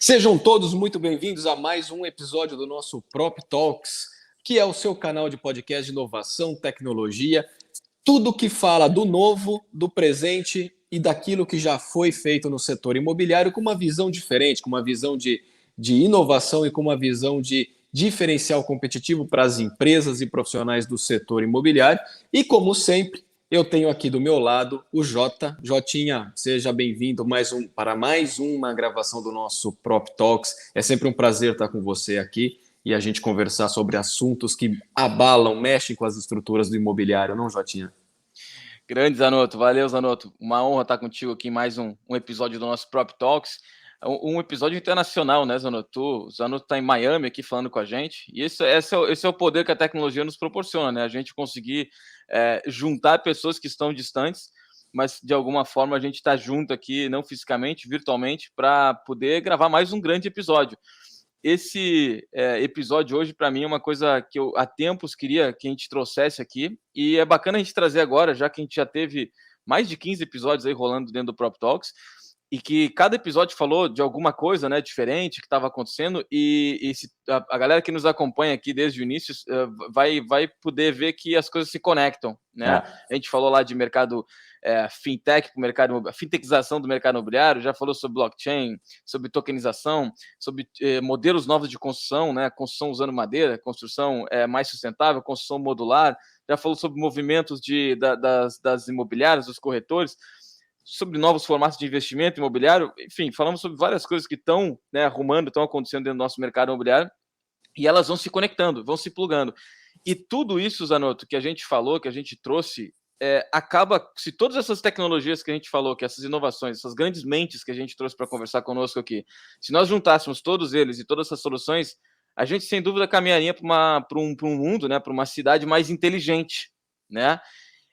Sejam todos muito bem-vindos a mais um episódio do nosso Prop Talks, que é o seu canal de podcast de inovação, tecnologia, tudo que fala do novo, do presente e daquilo que já foi feito no setor imobiliário com uma visão diferente, com uma visão de inovação e com uma visão de diferencial competitivo para as empresas e profissionais do setor imobiliário. E, como sempre, eu tenho aqui do meu lado o Jota. Jotinha, seja bem-vindo para mais uma gravação do nosso Prop Talks. É sempre um prazer estar com você aqui e a gente conversar sobre assuntos que abalam, mexem com as estruturas do imobiliário, não, Jotinha? Grande Zanotto, valeu Zanotto, uma honra estar contigo aqui em mais um episódio do nosso Prop Talks, um episódio internacional, né, Zanotto? O Zanotto está em Miami aqui falando com a gente, e esse é o poder que a tecnologia nos proporciona, né? A gente conseguir juntar pessoas que estão distantes, mas de alguma forma a gente está junto aqui, não fisicamente, virtualmente, para poder gravar mais um grande episódio. Esse episódio hoje, para mim, é uma coisa que eu há tempos queria que a gente trouxesse aqui, e é bacana a gente trazer agora, já que a gente já teve mais de 15 episódios aí rolando dentro do Prop Talks, e que cada episódio falou de alguma coisa, né, diferente que estava acontecendo, e a galera que nos acompanha aqui desde o início vai poder ver que as coisas se conectam, né? A gente falou lá de mercado fintech, fintechização do mercado imobiliário, já falou sobre blockchain, sobre tokenização, sobre modelos novos de construção, né? Construção usando madeira, construção mais sustentável, construção modular, já falou sobre movimentos das imobiliárias, dos corretores, sobre novos formatos de investimento imobiliário, enfim, falamos sobre várias coisas que estão arrumando, estão acontecendo dentro do nosso mercado imobiliário, e elas vão se conectando, vão se plugando. E tudo isso, Zanotto, que a gente falou, que a gente trouxe, acaba, se todas essas tecnologias que a gente falou, que essas inovações, essas grandes mentes que a gente trouxe para conversar conosco aqui, se nós juntássemos todos eles e todas essas soluções, a gente sem dúvida caminharia para um mundo, né, para uma cidade mais inteligente, né?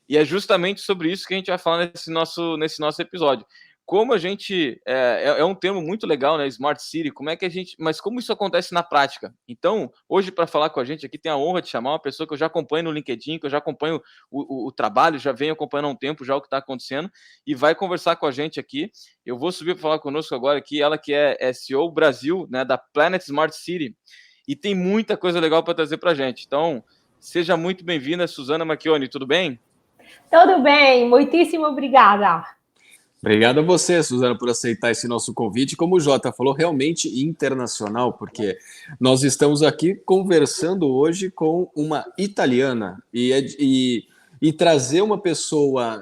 E é justamente sobre isso que a gente vai falar nesse nosso episódio. Como a gente é um termo muito legal, né? Smart City. Como é que a gente, mas como isso acontece na prática? Então, hoje para falar com a gente aqui tem a honra de chamar uma pessoa que eu já acompanho no LinkedIn, que eu já acompanho o trabalho, já venho acompanhando há um tempo já o que está acontecendo e vai conversar com a gente aqui. Eu vou subir para falar conosco agora aqui, ela que é CEO Brasil, né? Da Planet Smart City e tem muita coisa legal para trazer para a gente. Então, seja muito bem-vinda, Suzana Macchioni. Tudo bem? Tudo bem, muitíssimo obrigada. Obrigado a você, Suzana, por aceitar esse nosso convite. Como o Jota falou, realmente internacional, porque nós estamos aqui conversando hoje com uma italiana e trazer uma pessoa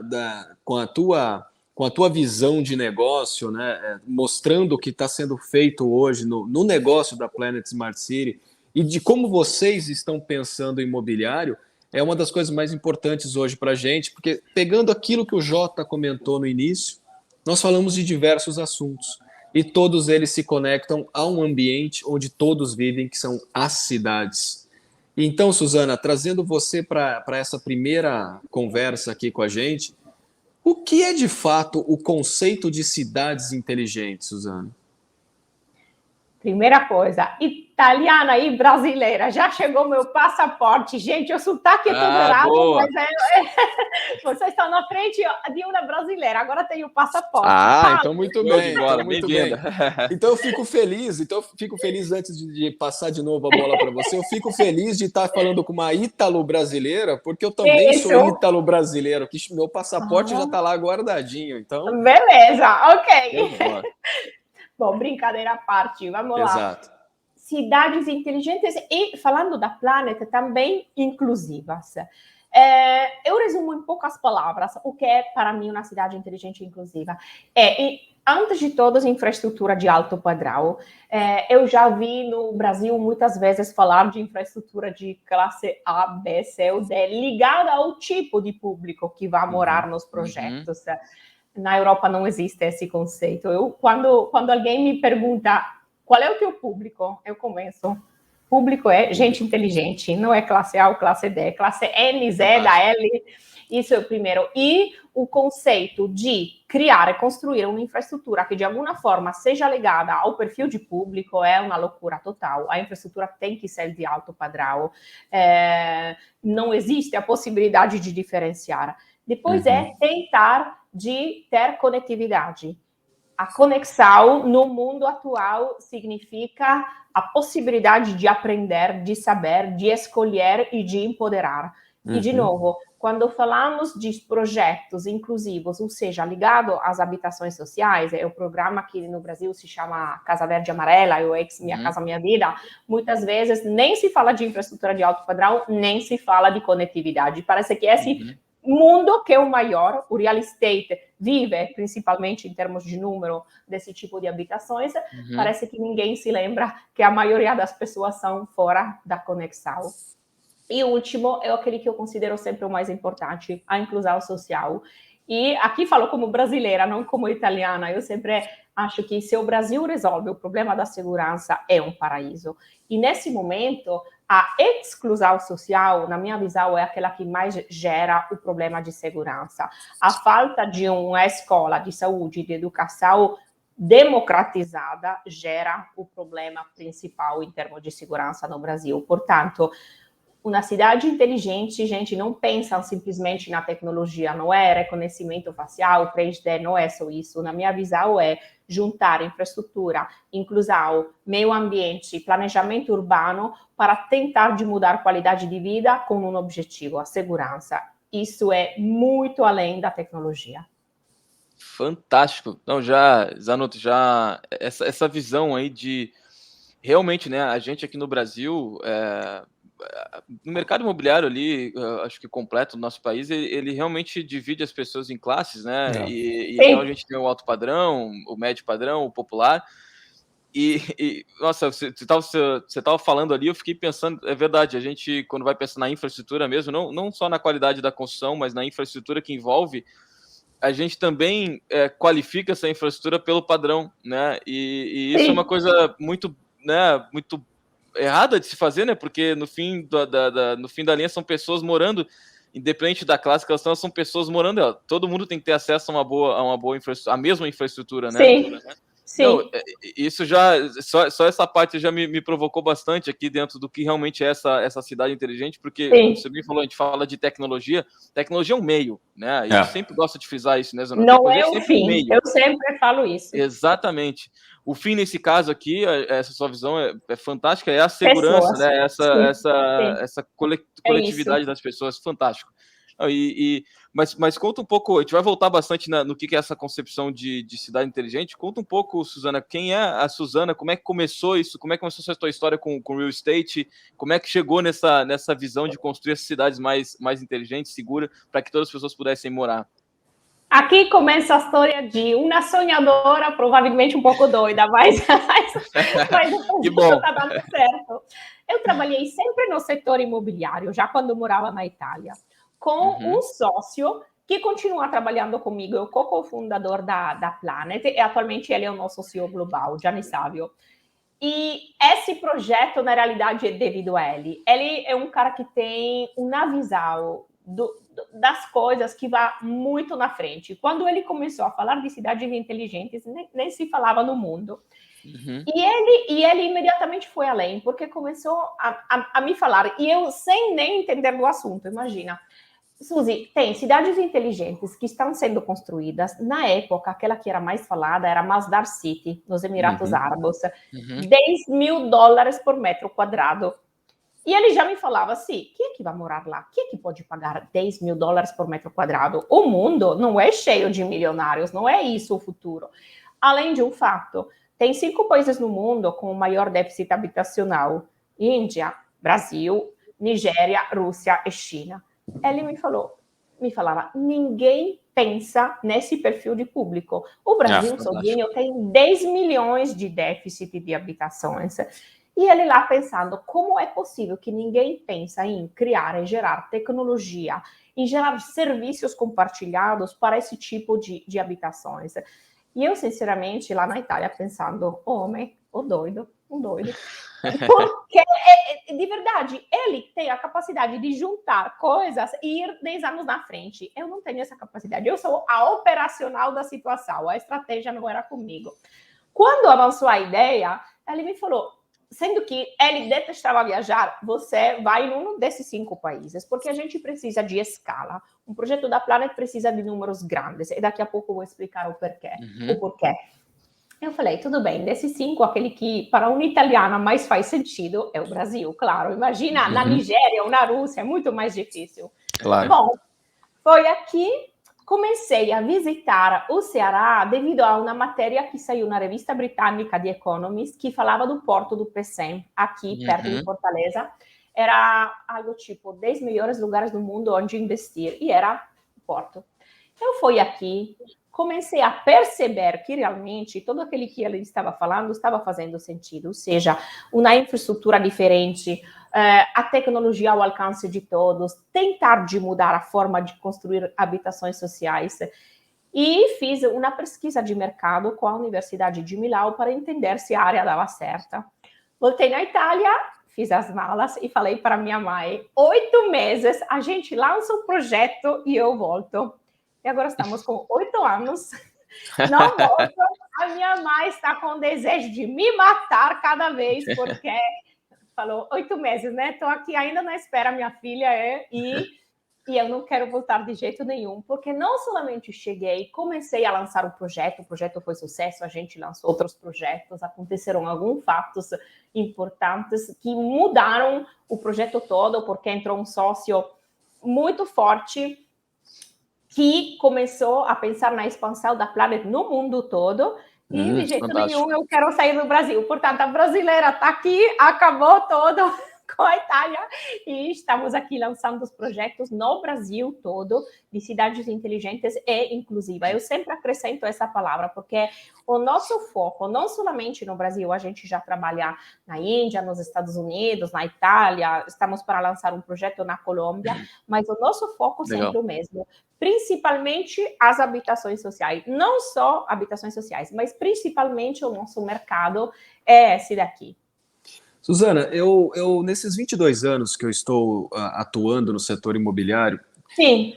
com a tua visão de negócio, né, mostrando o que está sendo feito hoje no negócio da Planet Smart City e de como vocês estão pensando em imobiliário, é uma das coisas mais importantes hoje para a gente, porque pegando aquilo que o Jota comentou no início, nós falamos de diversos assuntos e todos eles se conectam a um ambiente onde todos vivem, que são as cidades. Então, Suzana, trazendo você para essa primeira conversa aqui com a gente, o que é de fato o conceito de cidades inteligentes, Suzana? Primeira coisa, italiana e brasileira. Já chegou meu passaporte. Gente, o sotaque é todo errado, boa. mas vocês estão na frente de uma brasileira. Agora tem o passaporte. Então muito bem. Então, muito bem. Então eu fico feliz antes de passar de novo a bola para você. Eu fico feliz de estar falando com uma ítalo-brasileira, porque eu também sou ítalo-brasileiro, que meu passaporte já está lá guardadinho. Então, beleza, ok. Bom, brincadeira à parte, vamos lá. Exato. Cidades inteligentes e, falando da Planet, também inclusivas. Eu resumo em poucas palavras o que é, para mim, uma cidade inteligente e inclusiva. Antes de todas, infraestrutura de alto padrão. Eu já vi no Brasil muitas vezes falar de infraestrutura de classe A, B, C ou D, ligada ao tipo de público que vai morar nos projetos. Na Europa não existe esse conceito. Quando alguém me pergunta qual é o teu público, eu começo. Público é gente inteligente, não é classe A ou classe D, classe N, Z, da L. Isso é o primeiro. E o conceito de criar e construir uma infraestrutura que de alguma forma seja ligada ao perfil de público é uma loucura total. A infraestrutura tem que ser de alto padrão. Não existe a possibilidade de diferenciar. Depois é tentar de ter conectividade. A conexão no mundo atual significa a possibilidade de aprender, de saber, de escolher e de empoderar. E, de novo, quando falamos de projetos inclusivos, ou seja, ligado às habitações sociais, é o programa que no Brasil se chama Casa Verde Amarela, o ex Minha Casa Minha Vida, muitas vezes nem se fala de infraestrutura de alto padrão, nem se fala de conectividade. Parece que esse mundo que é o maior, o real estate vive, principalmente em termos de número desse tipo de habitações, parece que ninguém se lembra que a maioria das pessoas são fora da conexão. E o último é aquele que eu considero sempre o mais importante, a inclusão social. E aqui falo como brasileira, não como italiana. Eu sempre acho que se o Brasil resolve o problema da segurança, é um paraíso. E nesse momento, a exclusão social, na minha visão, é aquela que mais gera o problema de segurança. A falta de uma escola de saúde e de educação democratizada gera o problema principal em termos de segurança no Brasil. Portanto, uma cidade inteligente, gente, não pensa simplesmente na tecnologia, não é reconhecimento facial, 3D, não é só isso. Na minha visão, é juntar infraestrutura, inclusão, meio ambiente, planejamento urbano para tentar de mudar a qualidade de vida com um objetivo, a segurança. Isso é muito além da tecnologia. Fantástico. Não, Zanotto, essa visão aí de realmente, né, a gente aqui no Brasil, no mercado imobiliário ali, acho que completo do nosso país, ele realmente divide as pessoas em classes, né? E então a gente tem o alto padrão, o médio padrão, o popular. Nossa, você estava falando ali, eu fiquei pensando, é verdade, a gente, quando vai pensar na infraestrutura mesmo, não só na qualidade da construção, mas na infraestrutura que envolve, a gente também qualifica essa infraestrutura pelo padrão, né? E isso é uma coisa muito, né, muito errada de se fazer, né? Porque no fim no fim da linha são pessoas morando, independente da classe que elas estão, são pessoas morando. Todo mundo tem que ter acesso a uma boa infraestrutura, a mesma infraestrutura, né? Sim. Não, isso só essa parte já me provocou bastante aqui dentro do que realmente é essa cidade inteligente, porque você me falou, a gente fala de tecnologia é um meio, né? A gente sempre gosta de frisar isso, né, Zanotto? Não é o fim, eu sempre falo isso. Exatamente. O fim, nesse caso aqui, essa sua visão é fantástica, é a segurança, pessoas, né? Essa coletividade das pessoas, fantástico. Mas conta um pouco, a gente vai voltar bastante no que é essa concepção de cidade inteligente. Conta um pouco, Suzana, quem é a Suzana, como é que começou isso, como é que começou essa tua história com real estate, como é que chegou nessa visão de construir essas cidades mais inteligentes, seguras, para que todas as pessoas pudessem morar? Aqui começa a história de uma sonhadora, provavelmente um pouco doida, mas que bom. Está dando certo. Eu trabalhei sempre no setor imobiliário, já quando morava na Itália, com um sócio que continua trabalhando comigo, é o co-cofundador da Planet, e atualmente ele é o nosso CEO global, Gianni Savio. E esse projeto, na realidade, é devido a ele. Ele é um cara que tem uma visão das coisas que vai muito na frente. Quando ele começou a falar de cidades inteligentes, nem se falava no mundo. E ele imediatamente foi além, porque começou a me falar, e eu sem nem entender do assunto, imagina. Suzy, tem cidades inteligentes que estão sendo construídas. Na época, aquela que era mais falada era Masdar City, nos Emirados Árabes. $10 mil por metro quadrado. E ele já me falava assim, quem é que vai morar lá? Quem é que pode pagar $10 mil por metro quadrado? O mundo não é cheio de milionários, não é isso o futuro. Além de um fato, tem 5 países no mundo com o maior déficit habitacional. Índia, Brasil, Nigéria, Rússia e China. Ele me falava, ninguém pensa nesse perfil de público. O Brasil sozinho tem 10 milhões de déficit de habitações. E ele lá pensando, como é possível que ninguém pensa em criar e gerar tecnologia, em gerar serviços compartilhados para esse tipo de habitações? E eu, sinceramente, lá na Itália, pensando, homem, um doido. Porque, de verdade, ele tem a capacidade de juntar coisas e ir 10 anos na frente. Eu não tenho essa capacidade. Eu sou a operacional da situação. A estratégia não era comigo. Quando avançou a ideia, ele me falou, sendo que ele detestava viajar, você vai em um desses 5 países, porque a gente precisa de escala. Um projeto da Planet precisa de números grandes. E daqui a pouco eu vou explicar o porquê. Eu falei, tudo bem, desses 5, aquele que para um italiano mais faz sentido é o Brasil, claro. Imagina na Nigéria ou na Rússia, é muito mais difícil. Claro. Bom, foi aqui, comecei a visitar o Ceará devido a uma matéria que saiu na revista britânica The Economist, que falava do porto do Pecém, aqui perto de Fortaleza. Era algo tipo 10 melhores lugares do mundo onde investir, e era o porto. Eu fui aqui, comecei a perceber que realmente tudo aquilo que ele estava falando estava fazendo sentido, ou seja, uma infraestrutura diferente, a tecnologia ao alcance de todos, tentar de mudar a forma de construir habitações sociais. E fiz uma pesquisa de mercado com a Universidade de Milão para entender se a área dava certa. Voltei na Itália, fiz as malas e falei para minha mãe, 8 meses, a gente lança um projeto e eu volto. E agora estamos com 8 anos, não volto. A minha mãe está com desejo de me matar cada vez, porque falou 8 meses, né? Estou aqui ainda na espera, minha filha e eu não quero voltar de jeito nenhum, porque não somente cheguei, comecei a lançar o projeto foi sucesso, a gente lançou outros projetos, aconteceram alguns fatos importantes que mudaram o projeto todo, porque entrou um sócio muito forte que começou a pensar na expansão da Planet no mundo todo, e de jeito nenhum eu quero sair do Brasil. Portanto, a brasileira está aqui, acabou todo com a Itália, e estamos aqui lançando os projetos no Brasil todo, de cidades inteligentes e inclusiva. Eu sempre acrescento essa palavra, porque o nosso foco, não somente no Brasil, a gente já trabalha na Índia, nos Estados Unidos, na Itália, estamos para lançar um projeto na Colômbia, mas o nosso foco sempre é o mesmo, principalmente as habitações sociais, não só habitações sociais, mas principalmente o nosso mercado é esse daqui. Suzana, eu nesses 22 anos que eu estou atuando no setor imobiliário, sim,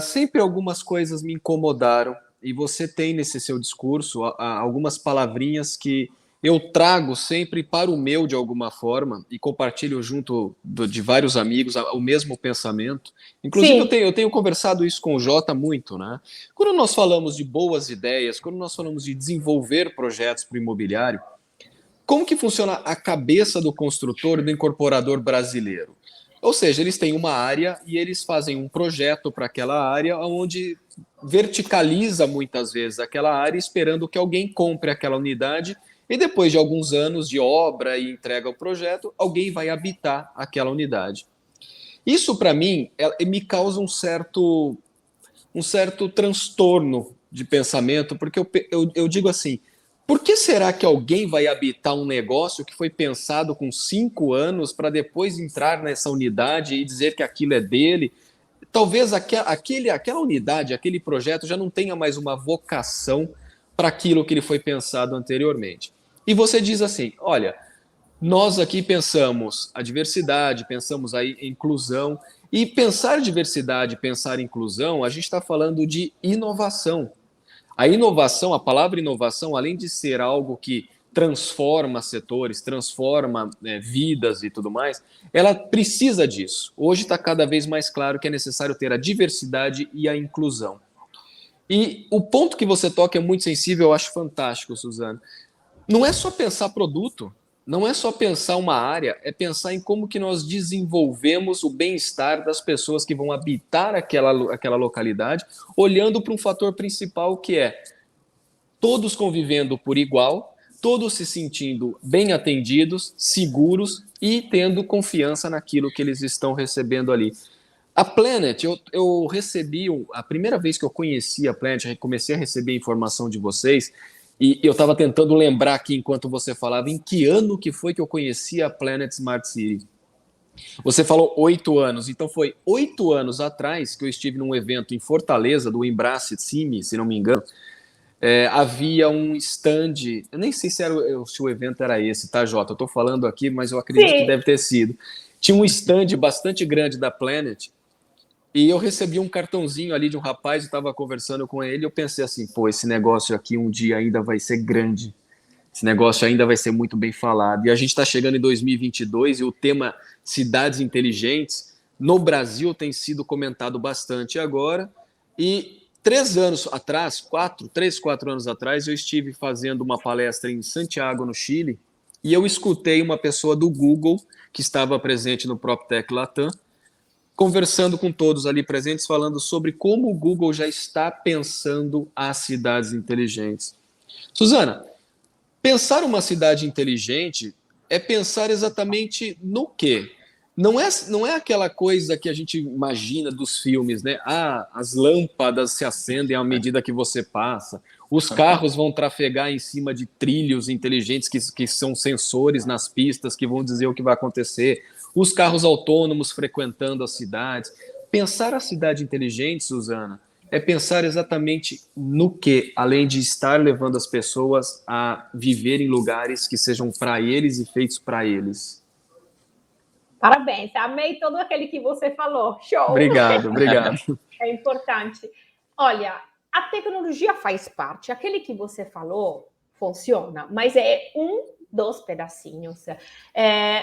sempre algumas coisas me incomodaram, e você tem nesse seu discurso algumas palavrinhas que eu trago sempre para o meu de alguma forma e compartilho junto de vários amigos o mesmo pensamento. Inclusive, eu tenho conversado isso com o Jota muito, né? Quando nós falamos de boas ideias, quando nós falamos de desenvolver projetos para o imobiliário, como que funciona a cabeça do construtor e do incorporador brasileiro? Ou seja, eles têm uma área e eles fazem um projeto para aquela área onde verticaliza muitas vezes aquela área esperando que alguém compre aquela unidade e depois de alguns anos de obra e entrega o projeto, alguém vai habitar aquela unidade. Isso, para mim, me causa um certo transtorno de pensamento, porque eu digo assim, por que será que alguém vai habitar um negócio que foi pensado com 5 anos para depois entrar nessa unidade e dizer que aquilo é dele? Talvez aquela unidade, aquele projeto já não tenha mais uma vocação para aquilo que ele foi pensado anteriormente. E você diz assim, olha, nós aqui pensamos a diversidade, pensamos aí em inclusão, e pensar diversidade, pensar inclusão, a gente está falando de inovação. A inovação, a palavra inovação, além de ser algo que transforma setores, transforma vidas e tudo mais, ela precisa disso. Hoje está cada vez mais claro que é necessário ter a diversidade e a inclusão. E o ponto que você toca é muito sensível, eu acho fantástico, Suzana. Não é só pensar produto, não é só pensar uma área, é pensar em como que nós desenvolvemos o bem-estar das pessoas que vão habitar aquela localidade, olhando para um fator principal que é todos convivendo por igual, todos se sentindo bem atendidos, seguros e tendo confiança naquilo que eles estão recebendo ali. A Planet, eu recebi, a primeira vez que eu conheci a Planet, comecei a receber informação de vocês, e eu estava tentando lembrar aqui, enquanto você falava, em que ano que foi que eu conheci a Planet Smart City. Você falou 8 anos, então foi 8 anos atrás que eu estive num evento em Fortaleza, do Embrace CIMI, se não me engano. Havia um stand, eu nem sei se o evento era esse, tá, Jota? Eu estou falando aqui, mas eu acredito que deve ter sido. Tinha um stand bastante grande da Planet, e eu recebi um cartãozinho ali de um rapaz, eu estava conversando com ele, e eu pensei assim, pô, esse negócio aqui um dia ainda vai ser grande, esse negócio ainda vai ser muito bem falado. E a gente está chegando em 2022 e o tema cidades inteligentes no Brasil tem sido comentado bastante agora, e 3 anos atrás, 4 anos atrás, eu estive fazendo uma palestra em Santiago, no Chile, e eu escutei uma pessoa do Google, que estava presente no PropTech Latam, conversando com todos ali presentes, falando sobre como o Google já está pensando as cidades inteligentes. Suzana, pensar uma cidade inteligente é pensar exatamente no quê? Não é aquela coisa que a gente imagina dos filmes, né? Ah, as lâmpadas se acendem à medida que você passa, os carros vão trafegar em cima de trilhos inteligentes que são sensores nas pistas que vão dizer o que vai acontecer, os carros autônomos frequentando as cidades. Pensar a cidade inteligente, Suzana, é pensar exatamente no que, além de estar levando as pessoas a viver em lugares que sejam para eles e feitos para eles. Parabéns, amei todo aquele que você falou. Show! Obrigado. É importante. Olha, a tecnologia faz parte. Aquele que você falou funciona, mas é um dos pedacinhos.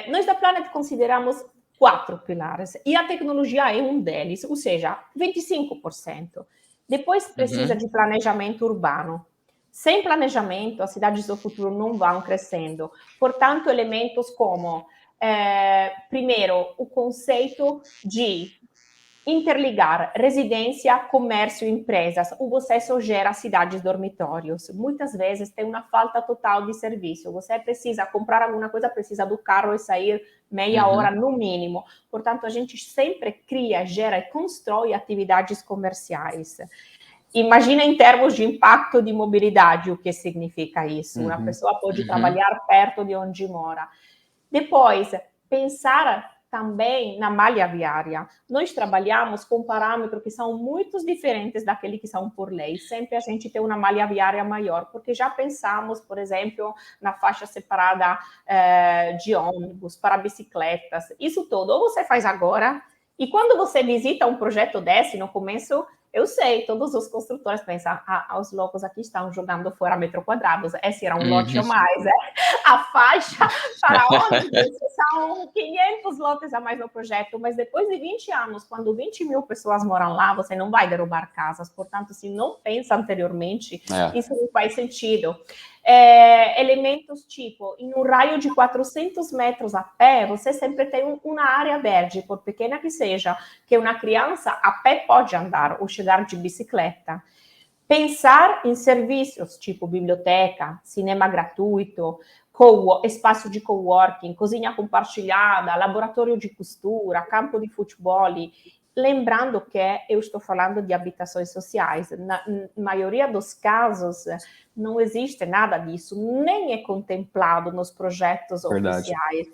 Nós da Planet consideramos 4 pilares e a tecnologia é um deles, ou seja, 25%. Depois precisa de planejamento urbano. Sem planejamento, as cidades do futuro não vão crescendo. Portanto, elementos como, primeiro, o conceito de interligar residência, comércio e empresas. O você só gera cidades dormitórios. Muitas vezes tem uma falta total de serviço. Você precisa comprar alguma coisa, precisa do carro e sair meia hora no mínimo. Portanto, a gente sempre cria, gera e constrói atividades comerciais. Imagina em termos de impacto de mobilidade o que significa isso. Uma pessoa pode trabalhar perto de onde mora. Depois, pensar também na malha viária. Nós trabalhamos com parâmetros que são muito diferentes daqueles que são por lei. Sempre a gente tem uma malha viária maior, porque já pensamos, por exemplo, na faixa separada de ônibus, para bicicletas. Isso tudo ou você faz agora, e quando você visita um projeto desse, no começo, eu sei, todos os construtores pensam, os loucos aqui estão jogando fora metros quadrados, esse era um lote a mais, a faixa para ônibus são 500 lotes a mais no projeto, mas depois de 20 anos, quando 20 mil pessoas moram lá, você não vai derrubar casas, portanto, se não pensa anteriormente, isso não faz sentido. Elementos tipo, em um raio de 400 metros a pé, você sempre tem uma área verde, por pequena que seja, que uma criança a pé pode andar ou chegar de bicicleta. Pensar em serviços tipo biblioteca, cinema gratuito, espaço de coworking, cozinha compartilhada, laboratório de costura, campo de futebol. Lembrando que eu estou falando de habitações sociais. Na maioria dos casos, não existe nada disso, nem é contemplado nos projetos oficiais.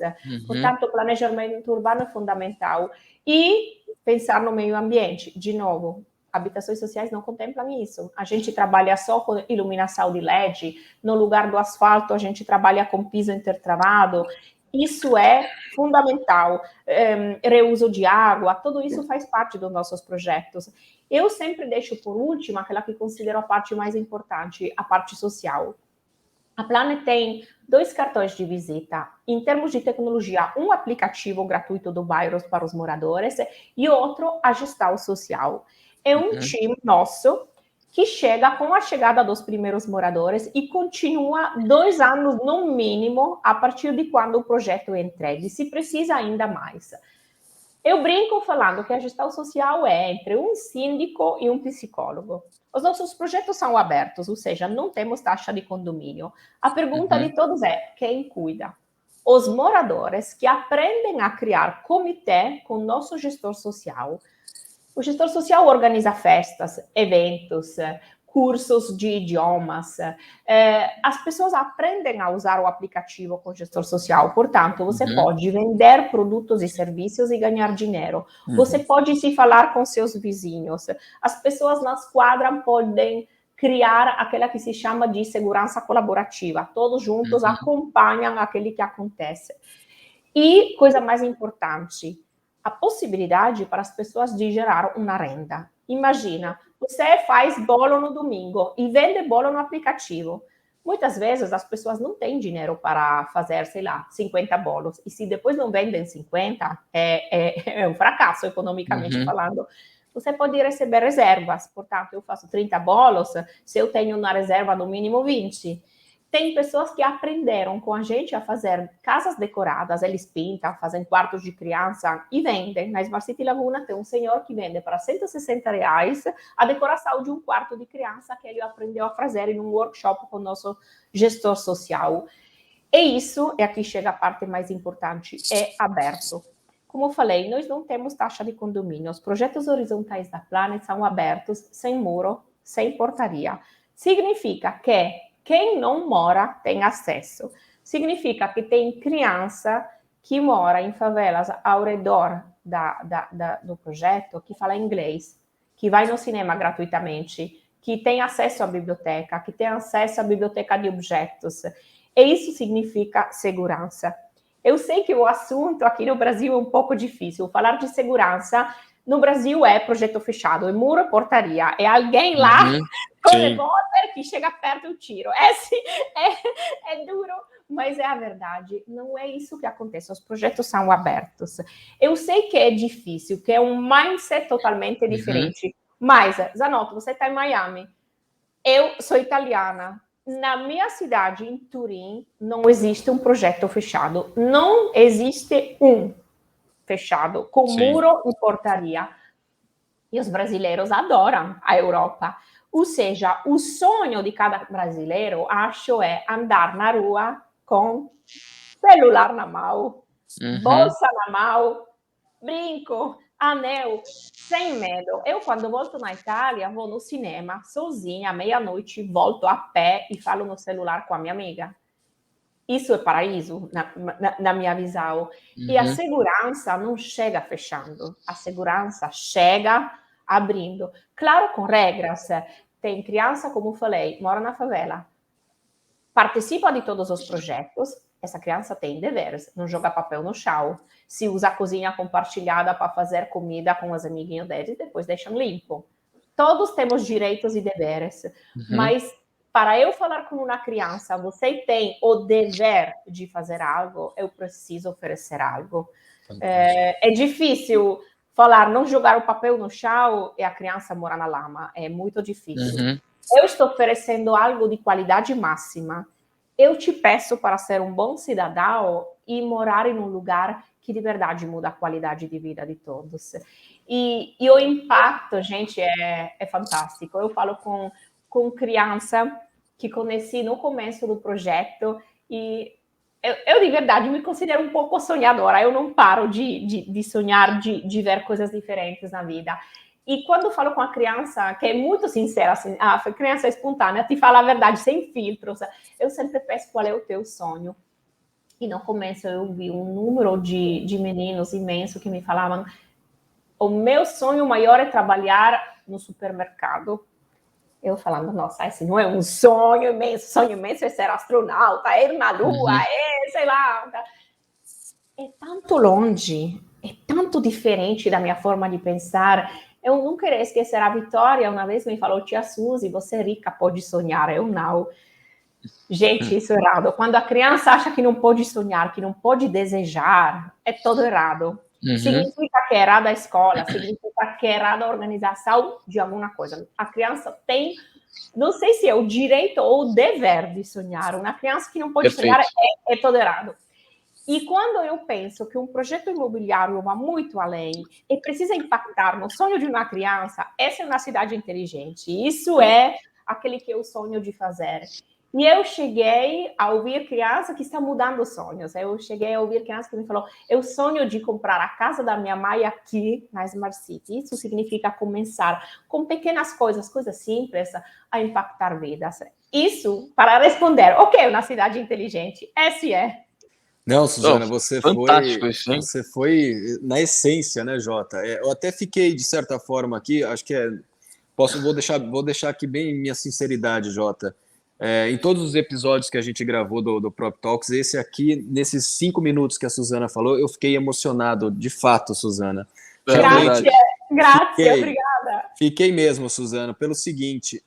Portanto, o planejamento urbano é fundamental. E pensar no meio ambiente, de novo, habitações sociais não contemplam isso. A gente trabalha só com iluminação de LED, no lugar do asfalto a gente trabalha com piso intertravado. Isso é fundamental. Reuso de água, tudo isso faz parte dos nossos projetos. Eu sempre deixo por último aquela que considero a parte mais importante, a parte social. A Planet tem 2 cartões de visita. Em termos de tecnologia, um aplicativo gratuito do bairro para os moradores e outro, a gestão social. É um time nosso que chega com a chegada dos primeiros moradores e continua 2 anos no mínimo a partir de quando o projeto é entregue, se precisa ainda mais. Eu brinco falando que a gestão social é entre um síndico e um psicólogo. Os nossos projetos são abertos, ou seja, não temos taxa de condomínio. A pergunta de todos é, quem cuida? Os moradores que aprendem a criar comitê com o nosso gestor social. O gestor social organiza festas, eventos, cursos de idiomas. As pessoas aprendem a usar o aplicativo com o gestor social. Portanto, você pode vender produtos e serviços e ganhar dinheiro. Você pode se falar com seus vizinhos. As pessoas na esquadra podem criar aquela que se chama de segurança colaborativa. Todos juntos acompanham aquele que acontece. E, coisa mais importante, a possibilidade para as pessoas de gerar uma renda. Imagina, você faz bolo no domingo e vende bolo no aplicativo. Muitas vezes as pessoas não têm dinheiro para fazer, sei lá, 50 bolos. E se depois não vendem 50, é um fracasso economicamente falando. você pode receber reservas. Portanto, eu faço 30 bolos, se eu tenho na reserva no mínimo 20. Tem pessoas que aprenderam com a gente a fazer casas decoradas, eles pintam, fazem quartos de criança e vendem. Na Smart City Laguna tem um senhor que vende para R$160 a decoração de um quarto de criança que ele aprendeu a fazer em um workshop com o nosso gestor social. E isso, e aqui chega a parte mais importante, é aberto. Como eu falei, nós não temos taxa de condomínio. Os projetos horizontais da Planet são abertos, sem muro, sem portaria. Significa que quem não mora tem acesso. Significa que tem criança que mora em favelas ao redor do projeto, que fala inglês, que vai no cinema gratuitamente, que tem acesso à biblioteca, que tem acesso à biblioteca de objetos. E isso significa segurança. Eu sei que o assunto aqui no Brasil é um pouco difícil. Falar de segurança no Brasil é projeto fechado, é muro, portaria, é alguém lá com revólver que chega perto do tiro. É duro, mas é a verdade. Não é isso que acontece. Os projetos são abertos. Eu sei que é difícil, que é um mindset totalmente diferente. Mas, Zanotto, você está em Miami. Eu sou italiana. Na minha cidade, em Turim, não existe um projeto fechado. Não existe um fechado, com muro e portaria. E os brasileiros adoram a Europa. Ou seja, o sonho de cada brasileiro, acho, é andar na rua com celular na mão, bolsa na mão, brinco, anel, sem medo. Eu, quando volto na Itália, vou no cinema, sozinha, à meia-noite, volto a pé e falo no celular com a minha amiga. Isso é paraíso, na minha visão. E a segurança não chega fechando. A segurança chega abrindo. Claro, com regras. Tem criança, como falei, mora na favela. Participa de todos os projetos. Essa criança tem deveres. Não joga papel no chão. Se usa a cozinha compartilhada para fazer comida com os amiguinhos deles, depois deixam limpo. Todos temos direitos e deveres. Mas para eu falar com uma criança, você tem o dever de fazer algo, eu preciso oferecer algo. É difícil falar, não jogar o papel no chão e a criança morar na lama. É muito difícil. Eu estou oferecendo algo de qualidade máxima. Eu te peço para ser um bom cidadão e morar em um lugar que de verdade muda a qualidade de vida de todos. E o impacto, gente, é fantástico. Eu falo com criança que conheci no começo do projeto e eu de verdade me considero um pouco sonhadora. Eu não paro de sonhar, de ver coisas diferentes na vida. E quando falo com a criança, que é muito sincera, assim, a criança espontânea, te fala a verdade, sem filtros, eu sempre peço qual é o teu sonho. E no começo eu vi um número de meninos imenso que me falavam: o meu sonho maior é trabalhar no supermercado. Eu falando, nossa, esse não é um sonho imenso é ser astronauta, é ir na Lua, sei lá. É tanto longe, é tanto diferente da minha forma de pensar. Eu nunca irei esquecer a Vitória, uma vez me falou: tia Suzy, você é rica, pode sonhar. Eu não. Gente, isso é errado. Quando a criança acha que não pode sonhar, que não pode desejar, é todo errado. Significa que é errada a escola, significa que é errada a organização de alguma coisa. A criança tem, não sei se é o direito ou o dever de sonhar. Uma criança que não pode sonhar é todo errado. E quando eu penso que um projeto imobiliário vai muito além e precisa impactar no sonho de uma criança, essa é uma cidade inteligente. Isso é aquele que eu sonho de fazer. E eu cheguei a ouvir criança que está mudando sonhos. Eu cheguei a ouvir criança que me falou: eu sonho de comprar a casa da minha mãe aqui na Smart City. Isso significa começar com pequenas coisas simples, a impactar vidas. Isso para responder, ok, uma cidade inteligente. Esse é. Não, Suzana, você foi na essência, né, Jota? Eu até fiquei, de certa forma, aqui, acho que vou deixar aqui bem minha sinceridade, Jota. Em todos os episódios que a gente gravou do Prop Talks, esse aqui, nesses 5 minutos que a Suzana falou, eu fiquei emocionado, de fato, Suzana. Graças, obrigada. Fiquei mesmo, Suzana, pelo seguinte,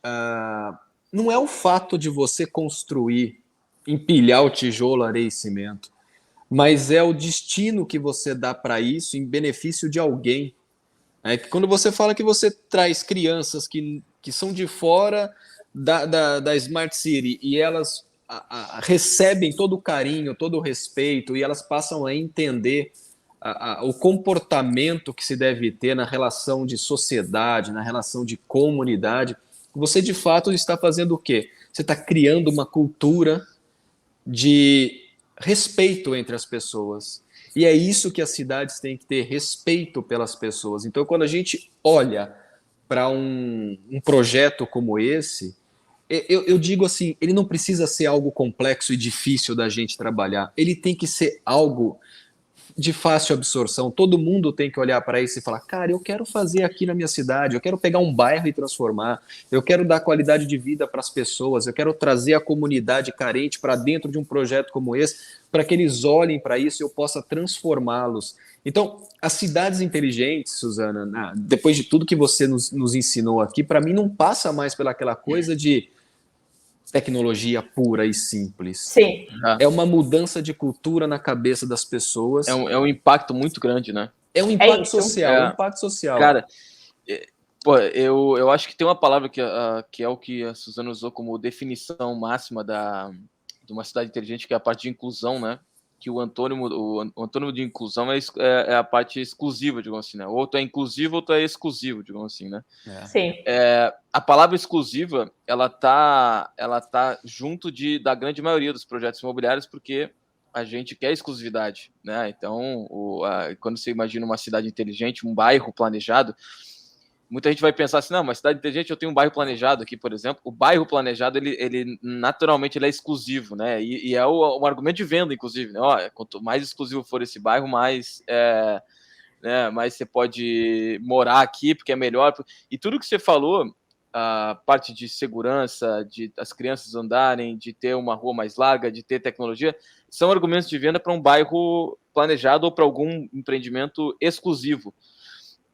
não é o fato de você construir, empilhar o tijolo, areia e cimento, mas é o destino que você dá para isso em benefício de alguém. É que quando você fala que você traz crianças que são de fora da Smart City e elas recebem todo o carinho, todo o respeito e elas passam a entender o comportamento que se deve ter na relação de sociedade, na relação de comunidade, você de fato está fazendo o quê? Você está criando uma cultura de respeito entre as pessoas. E é isso que as cidades têm que ter, respeito pelas pessoas. Então, quando a gente olha para um projeto como esse, eu digo assim, ele não precisa ser algo complexo e difícil da gente trabalhar. Ele tem que ser algo de fácil absorção. Todo mundo tem que olhar para isso e falar, cara, eu quero fazer aqui na minha cidade, eu quero pegar um bairro e transformar, eu quero dar qualidade de vida para as pessoas, eu quero trazer a comunidade carente para dentro de um projeto como esse, para que eles olhem para isso e eu possa transformá-los. Então, as cidades inteligentes, Suzana, depois de tudo que você nos ensinou aqui, para mim não passa mais pelaquela coisa de tecnologia pura e simples. Sim. É uma mudança de cultura na cabeça das pessoas. É um impacto muito grande, né? É um impacto social, um impacto social. Cara, pô, eu acho que tem uma palavra que é o que a Suzana usou como definição máxima de uma cidade inteligente, que é a parte de inclusão, né? Que o antônimo de inclusão é a parte exclusiva, digamos assim, né? Ou tu é inclusivo ou tu é exclusivo, digamos assim, né? Sim. A palavra exclusiva, ela tá junto da grande maioria dos projetos imobiliários, porque a gente quer exclusividade, né? Então, quando você imagina uma cidade inteligente, um bairro planejado, muita gente vai pensar assim, não, uma cidade inteligente, eu tenho um bairro planejado aqui, por exemplo. O bairro planejado, ele naturalmente ele é exclusivo, né? E é um argumento de venda, inclusive, né? Ó, quanto mais exclusivo for esse bairro, mais você pode morar aqui, porque é melhor. E tudo que você falou, a parte de segurança, de as crianças andarem, de ter uma rua mais larga, de ter tecnologia, são argumentos de venda para um bairro planejado ou para algum empreendimento exclusivo.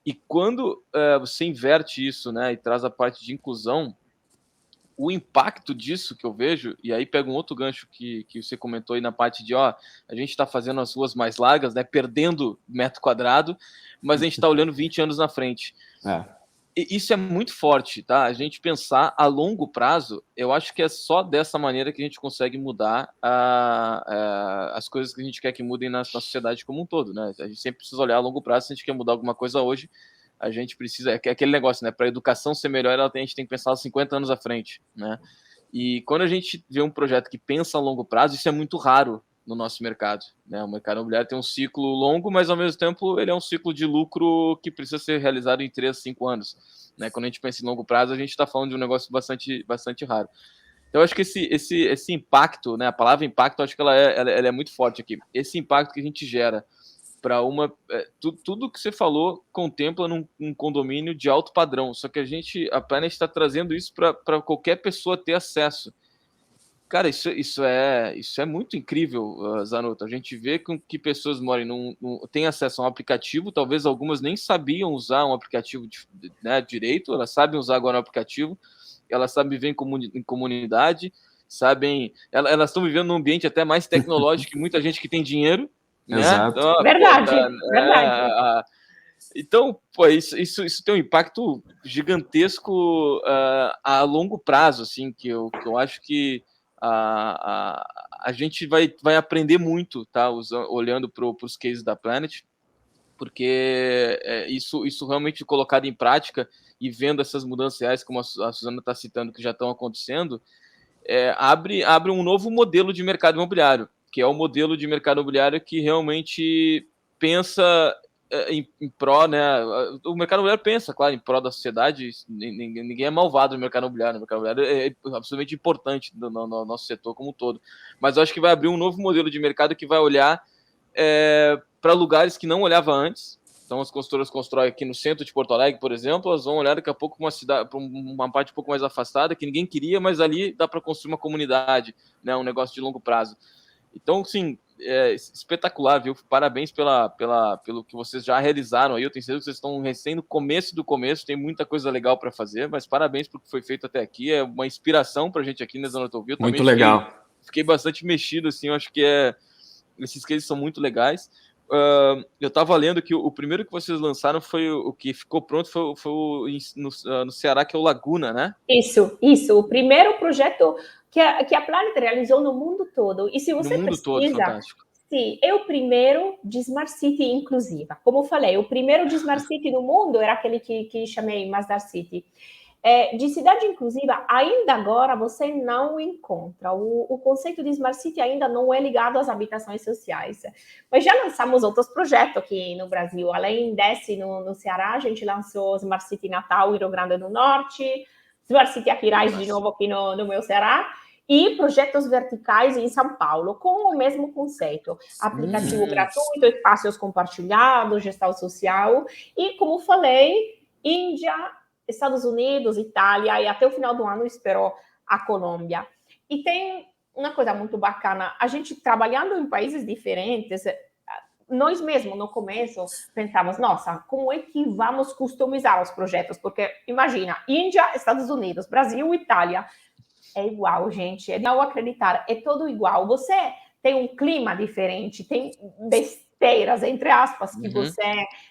E quando você inverte isso, né, e traz a parte de inclusão, o impacto disso que eu vejo, e aí pega um outro gancho que você comentou aí na parte de, a gente está fazendo as ruas mais largas, né, perdendo metro quadrado, mas a gente está olhando 20 anos na frente. E isso é muito forte, tá? A gente pensar a longo prazo, eu acho que é só dessa maneira que a gente consegue mudar as coisas que a gente quer que mudem na sociedade como um todo, né? A gente sempre precisa olhar a longo prazo. Se a gente quer mudar alguma coisa hoje, a gente precisa... É aquele negócio, né? Para a educação ser melhor, a gente tem que pensar 50 anos à frente, né? E quando a gente vê um projeto que pensa a longo prazo, isso é muito raro no nosso mercado, né? O mercado imobiliário tem um ciclo longo, mas ao mesmo tempo ele é um ciclo de lucro que precisa ser realizado em 3 a 5 anos, né? Quando a gente pensa em longo prazo, a gente está falando de um negócio bastante raro. Então, eu acho que esse impacto, né? A palavra impacto, eu acho que ela é muito forte aqui. Esse impacto que a gente gera para tudo que você falou contempla num condomínio de alto padrão, só que a Planet está trazendo isso para qualquer pessoa ter acesso. Cara, isso é muito incrível, Zanotto. A gente vê que pessoas moram têm acesso a um aplicativo, talvez algumas nem sabiam usar um aplicativo direito, elas sabem usar agora o aplicativo, elas sabem viver em comunidade, elas estão vivendo num ambiente até mais tecnológico que muita gente que tem dinheiro, né? Exato. Então, Verdade. Então, isso tem um impacto gigantesco a longo prazo, assim, que eu acho que a gente vai aprender muito, tá? Olhando para os cases da Planet, porque isso realmente colocado em prática e vendo essas mudanças reais, como a Suzana está citando, que já estão acontecendo, abre um novo modelo de mercado imobiliário, que é o modelo de mercado imobiliário que realmente pensa em pró, né? O mercado imobiliário pensa, claro, em pró da sociedade. Ninguém é malvado no mercado imobiliário. O mercado imobiliário é absolutamente importante no nosso setor como um todo. Mas eu acho que vai abrir um novo modelo de mercado que vai olhar para lugares que não olhava antes. Então, as construtoras constroem aqui no centro de Porto Alegre, por exemplo, elas vão olhar daqui a pouco para uma parte um pouco mais afastada, que ninguém queria, mas ali dá para construir uma comunidade, né? Um negócio de longo prazo. Então, sim, espetacular, viu? Parabéns pelo que vocês já realizaram aí. Eu tenho certeza que vocês estão recém no começo do começo, tem muita coisa legal para fazer, mas parabéns pelo que foi feito até aqui. É uma inspiração para a gente aqui na Zanotto. Muito legal. Fiquei bastante mexido, assim. Eu acho que esses cases são muito legais. eu estava lendo que o primeiro que vocês lançaram foi o que ficou pronto, foi no Ceará, que é o Laguna, né? Isso. O primeiro projeto que a Planet realizou no mundo todo. E se você no mundo todo, fantástico. sim, é o primeiro de Smart City inclusiva. Como eu falei, o primeiro de Smart City no mundo era aquele que chamei Masdar City. De cidade inclusiva, ainda agora você não encontra. O conceito de Smart City ainda não é ligado às habitações sociais. Mas já lançamos outros projetos aqui no Brasil. Além desse, no Ceará, a gente lançou Smart City Natal e Rio Grande do Norte, Smart City Aquiraz, de novo, aqui no meu Ceará, e projetos verticais em São Paulo, com o mesmo conceito. Aplicativo gratuito, espaços compartilhados, gestão social. E, como falei, Índia, Estados Unidos, Itália, e até o final do ano esperou a Colômbia. E tem uma coisa muito bacana, a gente trabalhando em países diferentes, nós mesmos no começo pensamos, nossa, como é que vamos customizar os projetos? Porque imagina, Índia, Estados Unidos, Brasil, Itália, é igual, gente, é não acreditar, é tudo igual. Você tem um clima diferente, tem besteiras, entre aspas,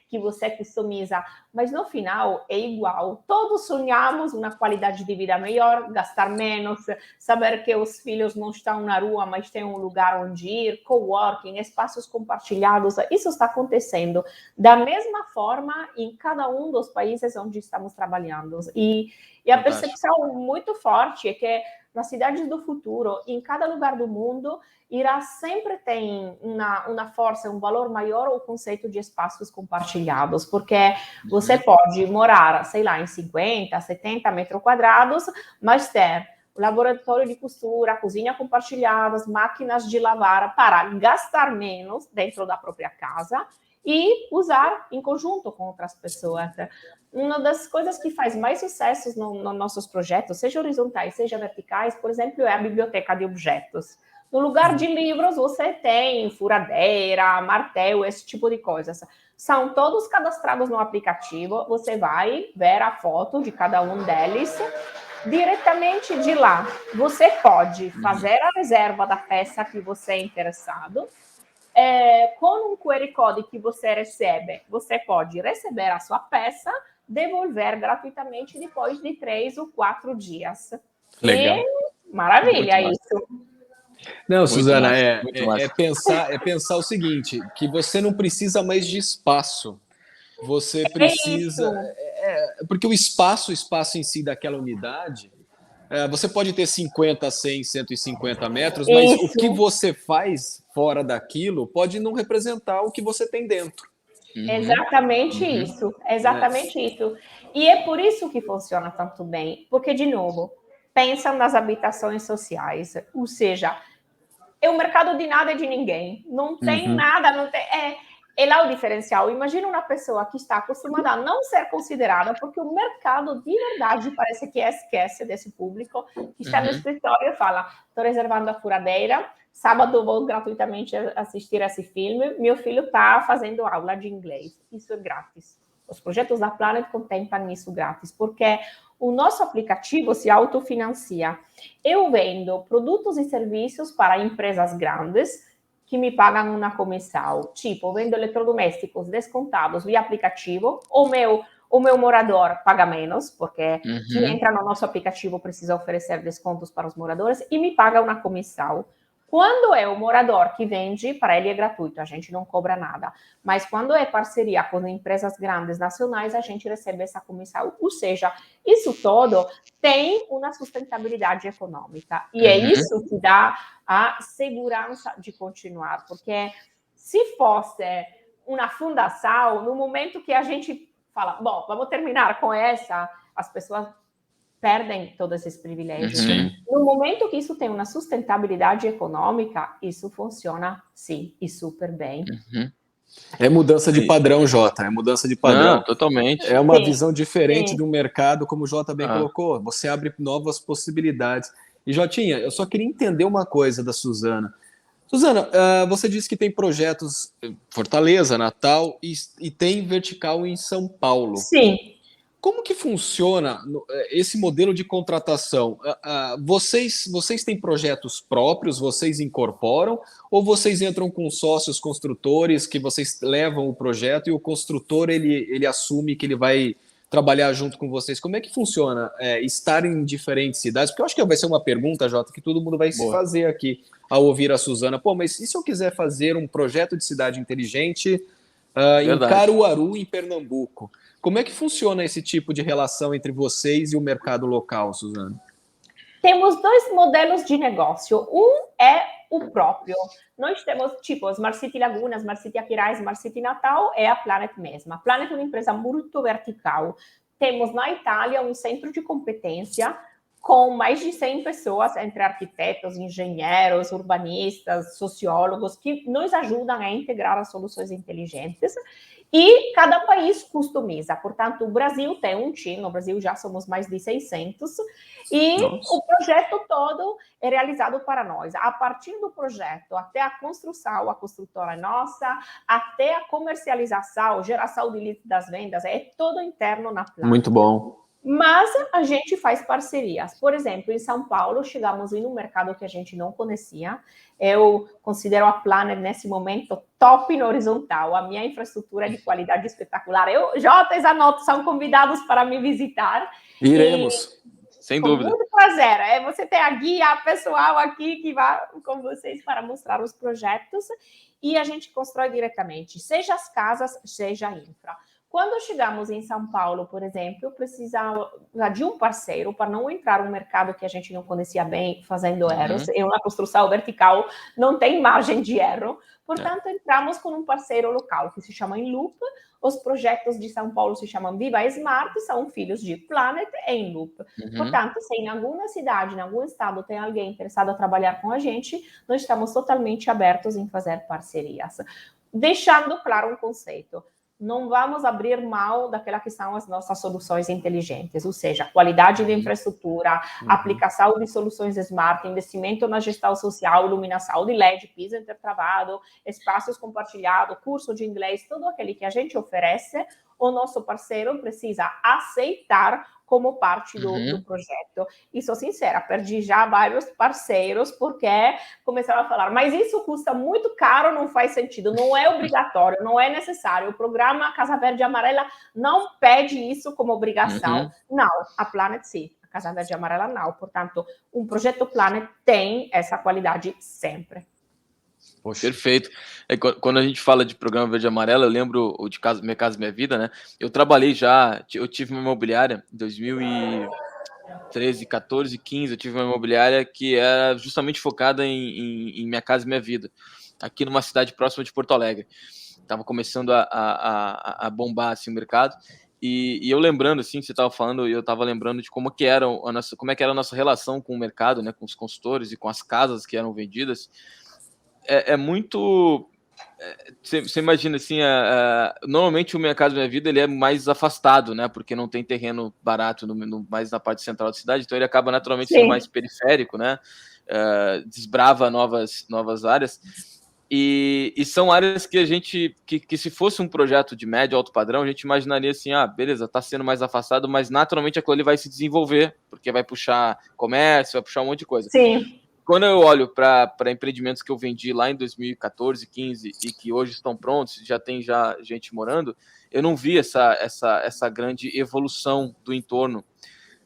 que você customiza, mas no final é igual. Todos sonhamos uma qualidade de vida melhor, gastar menos, saber que os filhos não estão na rua, mas tem um lugar onde ir, coworking, espaços compartilhados. Isso está acontecendo da mesma forma em cada um dos países onde estamos trabalhando. E a percepção muito forte é que nas cidades do futuro, em cada lugar do mundo, irá sempre ter uma força, um valor maior o conceito de espaços compartilhados, porque você pode morar, sei lá, em 50, 70 metros quadrados, mas ter laboratório de costura, cozinha compartilhadas, máquinas de lavar para gastar menos dentro da própria casa e usar em conjunto com outras pessoas. Uma das coisas que faz mais sucesso nos nossos projetos, seja horizontais, seja verticais, por exemplo, é a biblioteca de objetos. No lugar de livros, você tem furadeira, martelo, esse tipo de coisas. São todos cadastrados no aplicativo, você vai ver a foto de cada um deles. Diretamente de lá, você pode fazer a reserva da peça que você é interessado. Com um QR Code que você recebe, você pode receber a sua peça, devolver gratuitamente depois de 3 ou 4 dias. Legal. E maravilha isso. Não, Muito Suzana, massa, é pensar o seguinte, que você não precisa mais de espaço. Você precisa... porque o espaço em si daquela unidade, você pode ter 50, 100, 150 metros, mas o que você faz fora daquilo pode não representar o que você tem dentro. Exatamente isso. E é por isso que funciona tanto bem, porque, de novo, pensam nas habitações sociais, ou seja, é um mercado de nada e de ninguém, não tem nada, não tem... É lá o diferencial. Imagina uma pessoa que está acostumada a não ser considerada, porque o mercado de verdade parece que esquece desse público que está no escritório e fala: estou reservando a furadeira, sábado vou gratuitamente assistir esse filme, meu filho está fazendo aula de inglês. Isso é grátis. Os projetos da Planet contemplam isso grátis, porque o nosso aplicativo se autofinancia. Eu vendo produtos e serviços para empresas grandes que me pagam uma comissão, tipo, vendo eletrodomésticos descontados via aplicativo, o meu morador paga menos, porque quem entra no nosso aplicativo precisa oferecer descontos para os moradores, e me paga uma comissão. Quando é o morador que vende, para ele é gratuito, a gente não cobra nada. Mas quando é parceria com empresas grandes nacionais, a gente recebe essa comissão. Ou seja, isso todo tem uma sustentabilidade econômica. E é isso que dá a segurança de continuar. Porque se fosse uma fundação, no momento que a gente fala, bom, vamos terminar com essa, as pessoas perdem todos esses privilégios. No momento que isso tem uma sustentabilidade econômica, isso funciona, sim, e super bem. É mudança de padrão, Jota, é mudança de padrão. Não, totalmente. É uma visão diferente do mercado, como o Jota bem colocou. Você abre novas possibilidades. E, Jotinha, eu só queria entender uma coisa da Suzana. Suzana, você disse que tem projetos em Fortaleza, Natal, e tem vertical em São Paulo. Sim. Como que funciona esse modelo de contratação? Vocês têm projetos próprios, vocês incorporam, ou vocês entram com sócios construtores que vocês levam o projeto e o construtor ele assume que ele vai trabalhar junto com vocês? Como é que funciona estar em diferentes cidades? Porque eu acho que vai ser uma pergunta, Jota, que todo mundo vai se fazer aqui ao ouvir a Suzana. Pô, mas e se eu quiser fazer um projeto de cidade inteligente em Caruaru, em Pernambuco? Como é que funciona esse tipo de relação entre vocês e o mercado local, Suzana? Temos dois modelos de negócio. Um é o próprio. Nós temos, tipo, Smart City Laguna, Smart City Aquiraz, Smart City Natal, é a Planet mesma. A Planet é uma empresa muito vertical. Temos na Itália um centro de competência com mais de 100 pessoas, entre arquitetos, engenheiros, urbanistas, sociólogos, que nos ajudam a integrar as soluções inteligentes. E cada país customiza. Portanto, o Brasil tem um time, no Brasil já somos mais de 600, e o projeto todo é realizado para nós. A partir do projeto, até a construção, a construtora é nossa, até a comercialização, geração de leads das vendas, é todo interno na planta. Muito bom. Mas a gente faz parcerias. Por exemplo, em São Paulo, chegamos em um mercado que a gente não conhecia. Eu considero a Planner, nesse momento, top no horizontal. A minha infraestrutura é de qualidade espetacular. Jota e Zanotto são convidados para me visitar. Iremos, sem dúvida. Com muito prazer. Você tem a guia pessoal aqui que vai com vocês para mostrar os projetos. E a gente constrói diretamente, seja as casas, seja a infra. Quando chegamos em São Paulo, por exemplo, precisava de um parceiro para não entrar um mercado que a gente não conhecia bem, fazendo erros. E uma construção vertical não tem margem de erro. Portanto, entramos com um parceiro local que se chama Enloop. Os projetos de São Paulo se chamam Viva Smart, são filhos de Planet e Enloop. Portanto, se em alguma cidade, em algum estado, tem alguém interessado a trabalhar com a gente, nós estamos totalmente abertos em fazer parcerias. Deixando claro um conceito. Não vamos abrir mão daquela que são as nossas soluções inteligentes, ou seja, qualidade de infraestrutura, aplicação de soluções smart, investimento na gestão social, iluminação de LED, piso intertravado, espaços compartilhados, curso de inglês, tudo aquele que a gente oferece, o nosso parceiro precisa aceitar como parte do projeto. E sou sincera, perdi já vários parceiros porque começaram a falar, mas isso custa muito caro, não faz sentido, não é obrigatório, não é necessário. O programa Casa Verde e Amarela não pede isso como obrigação. Não, a Planet sim, a Casa Verde e Amarela não. Portanto, um projeto Planet tem essa qualidade sempre. Poxa. Perfeito. Quando a gente fala de programa Verde e Amarelo, eu lembro de Minha Casa Minha Vida, né? Eu trabalhei eu tive uma imobiliária em 2013, 14, 15, eu tive uma imobiliária que era justamente focada em Minha Casa Minha Vida, aqui numa cidade próxima de Porto Alegre. Estava começando a bombar assim, o mercado. E eu lembrando, assim, você estava falando, eu estava lembrando de como é que era a nossa relação com o mercado, né? Com os consultores e com as casas que eram vendidas. É muito... Você imagina assim, normalmente o Minha Casa Minha Vida ele é mais afastado, né? Porque não tem terreno barato mais na parte central da cidade, então ele acaba naturalmente sendo mais periférico, né? Desbrava novas áreas. E são áreas que a gente, que se fosse um projeto de médio alto padrão, a gente imaginaria assim, beleza, tá sendo mais afastado, mas naturalmente aquilo ali vai se desenvolver, porque vai puxar comércio, vai puxar um monte de coisa. Sim. Quando eu olho para empreendimentos que eu vendi lá em 2014, 15 e que hoje estão prontos, já tem gente morando, eu não vi essa grande evolução do entorno,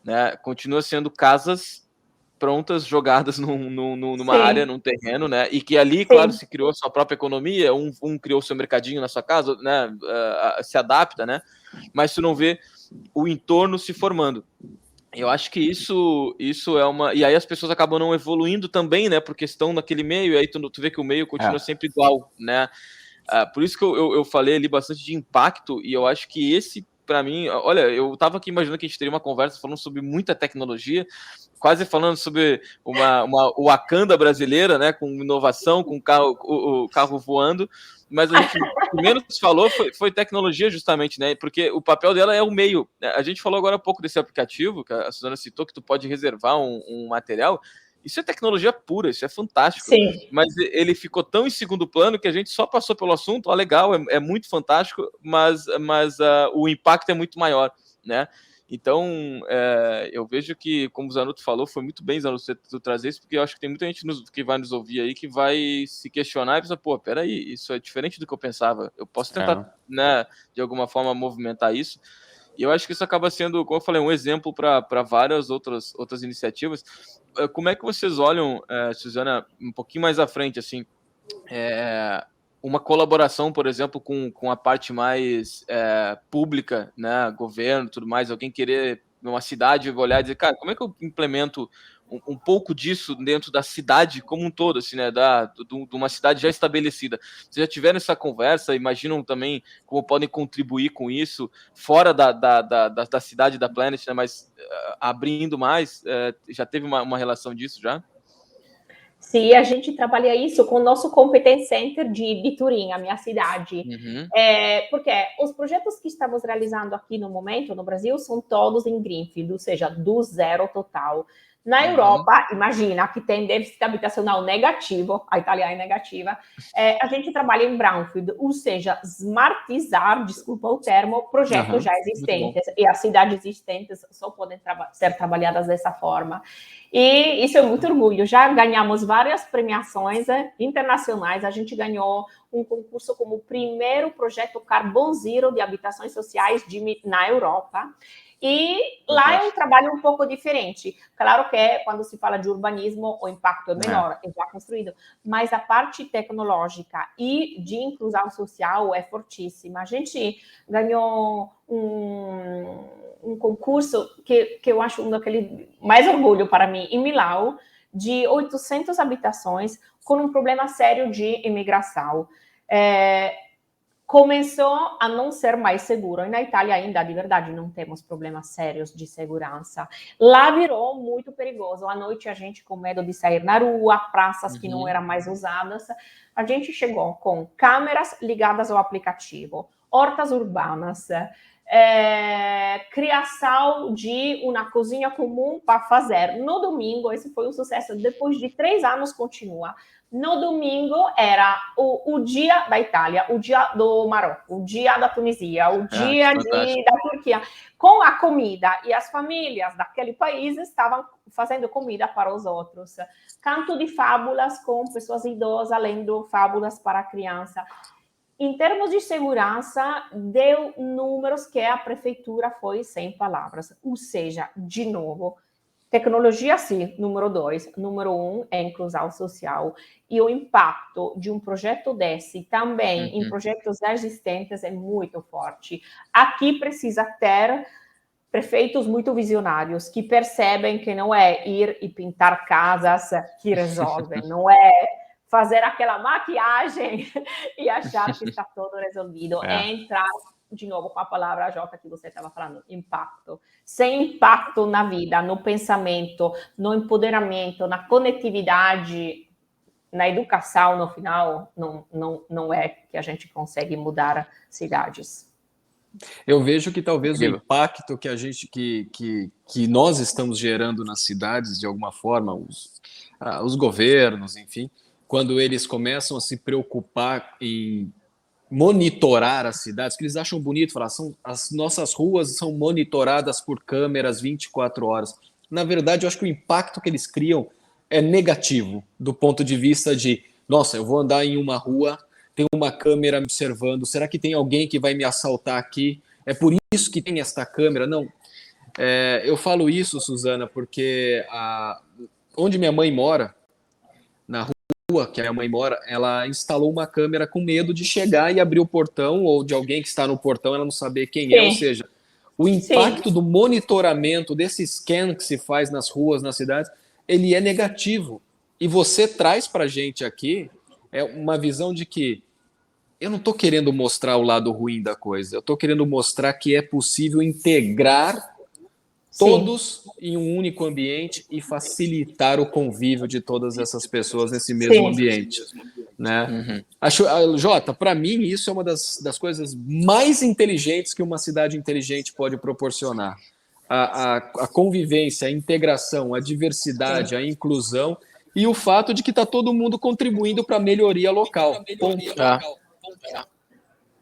né? Continua sendo casas prontas, jogadas numa área, num terreno, né? E que ali, claro, se criou a sua própria economia, um criou seu mercadinho na sua casa, né? Se adapta, né? Mas tu não vê o entorno se formando. Eu acho que isso é uma... E aí as pessoas acabam não evoluindo também, né? Porque estão naquele meio, e aí tu vê que o meio continua sempre igual, né? Por isso que eu falei ali bastante de impacto, e eu acho que esse, para mim... Olha, eu tava aqui imaginando que a gente teria uma conversa falando sobre muita tecnologia, quase falando sobre uma Wakanda brasileira, né? Com inovação, com o carro voando, mas a gente menos falou foi tecnologia justamente, né? Porque o papel dela é o meio. A gente falou agora há pouco desse aplicativo, que a Suzana citou, que tu pode reservar um material. Isso é tecnologia pura, isso é fantástico. Sim. Mas ele ficou tão em segundo plano que a gente só passou pelo assunto. Legal, é muito fantástico, mas o impacto é muito maior, né? Então, eu vejo que, como o Zanotto falou, foi muito bem, Zanotto, você trazer isso, porque eu acho que tem muita gente que vai nos ouvir aí que vai se questionar e pensar, pô, peraí, isso é diferente do que eu pensava. Eu posso tentar, né, de alguma forma, movimentar isso. E eu acho que isso acaba sendo, como eu falei, um exemplo para várias outras iniciativas. Como é que vocês olham, Suzana, um pouquinho mais à frente, assim, uma colaboração, por exemplo, com a parte mais pública, né, governo, tudo mais, alguém querer numa cidade olhar e dizer, cara, como é que eu implemento um pouco disso dentro da cidade como um todo, assim, né, de uma cidade já estabelecida? Vocês já tiveram essa conversa? Imaginam também como podem contribuir com isso fora da cidade da Planet, né, mas abrindo mais? Já teve uma relação disso já? Sim, a gente trabalha isso com o nosso Competence Center de Turim, a minha cidade. Uhum. Porque os projetos que estamos realizando aqui no momento, no Brasil, são todos em Greenfield, ou seja, do zero total. Na Europa, imagina que tem déficit habitacional negativo, a Itália é negativa, a gente trabalha em Brownfield, ou seja, smartizar, desculpa o termo, projetos já existentes, e as cidades existentes só podem ser trabalhadas dessa forma. E isso é muito orgulho. Já ganhamos várias premiações internacionais. A gente ganhou um concurso como o primeiro projeto Carbon Zero de habitações sociais na Europa. E lá é um trabalho um pouco diferente. Claro que quando se fala de urbanismo, o impacto é menor, é já construído. Mas a parte tecnológica e de inclusão social é fortíssima. A gente ganhou um concurso que eu acho um daquele mais orgulho para mim, em Milão, de 800 habitações com um problema sério de imigração. Começou a não ser mais seguro. E na Itália ainda, de verdade, não temos problemas sérios de segurança. Lá virou muito perigoso. À noite, a gente com medo de sair na rua, praças que não eram mais usadas. A gente chegou com câmeras ligadas ao aplicativo, hortas urbanas, criação de uma cozinha comum para fazer. No domingo, esse foi um sucesso. Depois de 3 anos, continua. No domingo era o dia da Itália, o dia do Marrocos, o dia da Tunísia, o dia da Turquia, com a comida. E as famílias daquele país estavam fazendo comida para os outros. Canto de fábulas com pessoas idosas lendo fábulas para a criança. Em termos de segurança, deu números que a prefeitura foi sem palavras. Ou seja, de novo, tecnologia sim, número 2. Número 1 é inclusão social. E o impacto de um projeto desse também em projetos existentes é muito forte. Aqui precisa ter prefeitos muito visionários que percebem que não é ir e pintar casas que resolvem, não é fazer aquela maquiagem e achar que está todo resolvido. É entrar, de novo, com a palavra Jota que você estava falando, impacto. Sem impacto na vida, no pensamento, no empoderamento, na conectividade, na educação, no final, não é que a gente consegue mudar cidades. Eu vejo que talvez o impacto que a gente, que nós estamos gerando nas cidades, de alguma forma, os governos, enfim, quando eles começam a se preocupar em monitorar as cidades, que eles acham bonito falar, as nossas ruas são monitoradas por câmeras 24 horas. Na verdade, eu acho que o impacto que eles criam é negativo, do ponto de vista de, nossa, eu vou andar em uma rua, tem uma câmera me observando, será que tem alguém que vai me assaltar aqui? É por isso que tem esta câmera? Não. Eu falo isso, Suzana, porque onde minha mãe mora, na rua que a minha mãe mora, ela instalou uma câmera com medo de chegar e abrir o portão, ou de alguém que está no portão, ela não saber quem é, ou seja, o impacto do monitoramento, desse scan que se faz nas ruas, nas cidades, ele é negativo. E você traz para a gente aqui uma visão de que eu não estou querendo mostrar o lado ruim da coisa, eu estou querendo mostrar que é possível integrar todos em um único ambiente e facilitar o convívio de todas essas pessoas nesse mesmo ambiente. Né? Jota, para mim, isso é uma das coisas mais inteligentes que uma cidade inteligente pode proporcionar. A convivência, a integração, a diversidade, a inclusão e o fato de que está todo mundo contribuindo para a melhoria local. Ponto.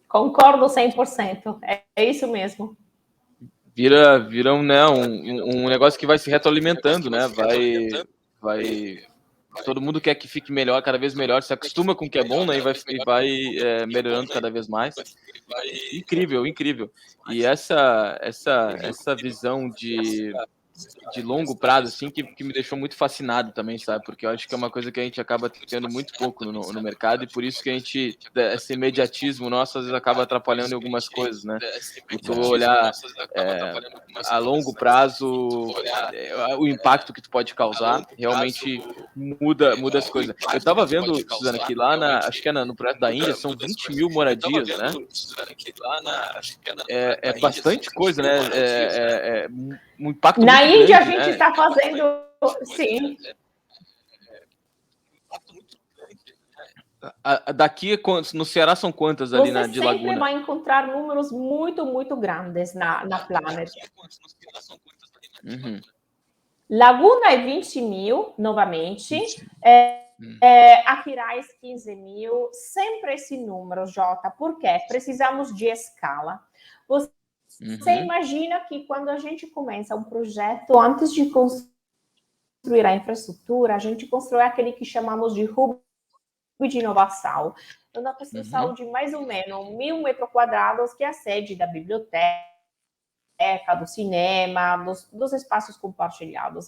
Concordo 100%. É isso mesmo. vira um negócio que vai se retroalimentando, né? Vai todo mundo quer que fique melhor, cada vez melhor, se acostuma com o que é bom, né? E vai melhorando cada vez mais. Incrível, incrível. E essa visão de longo prazo, assim, que me deixou muito fascinado também, sabe? Porque eu acho que é uma coisa que a gente acaba tendo muito pouco no mercado, e por isso que a gente, esse imediatismo nosso, às vezes acaba atrapalhando em algumas coisas, né? E tu olhar a longo prazo, o impacto que tu pode causar, realmente muda as coisas. Eu tava vendo, Suzana, que lá acho que no projeto da Índia, são 20 mil moradias, né? É bastante coisa, né? Um impacto Na muito Índia, grande, a gente né? está fazendo. Sim. Daqui, no Ceará, são quantas ali Você de sempre Laguna? vai encontrar números muito, muito grandes na Planet. Uhum. Laguna é 20 mil, novamente. Aquiraz, 15 mil. Sempre esse número, Jota. Por quê? Precisamos de escala. Você imagina que quando a gente começa um projeto, antes de construir a infraestrutura, a gente constrói aquele que chamamos de hub de inovação. Então, uma construção de mais ou menos 1.000 metros quadrados, que é a sede da biblioteca, do cinema, dos espaços compartilhados.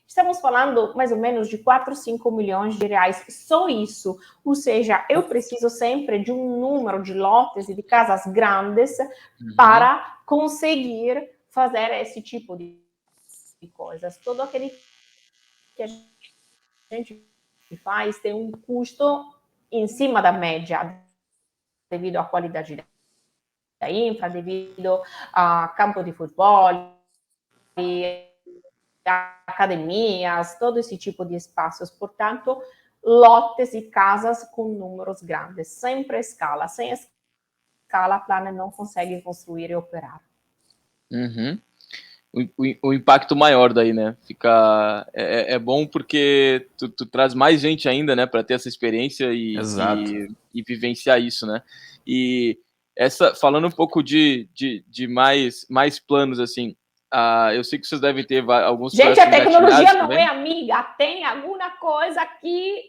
Estamos falando mais ou menos de 4, 5 milhões de reais, só isso. Ou seja, eu preciso sempre de um número de lotes e de casas grandes para conseguir fazer esse tipo de coisas. Todo aquele que a gente faz tem um custo em cima da média, devido à qualidade da infra, devido a campo de futebol, e academias, todo esse tipo de espaços. Portanto, lotes e casas com números grandes, sempre escala. Sem escala, a Planet não consegue construir e operar. O impacto maior daí, né? É bom porque tu traz mais gente ainda, né? Para ter essa experiência e vivenciar isso, né? E falando um pouco de mais planos, assim, eu sei que vocês devem ter alguns Gente, a tecnologia não também. é amiga. Tem alguma coisa que,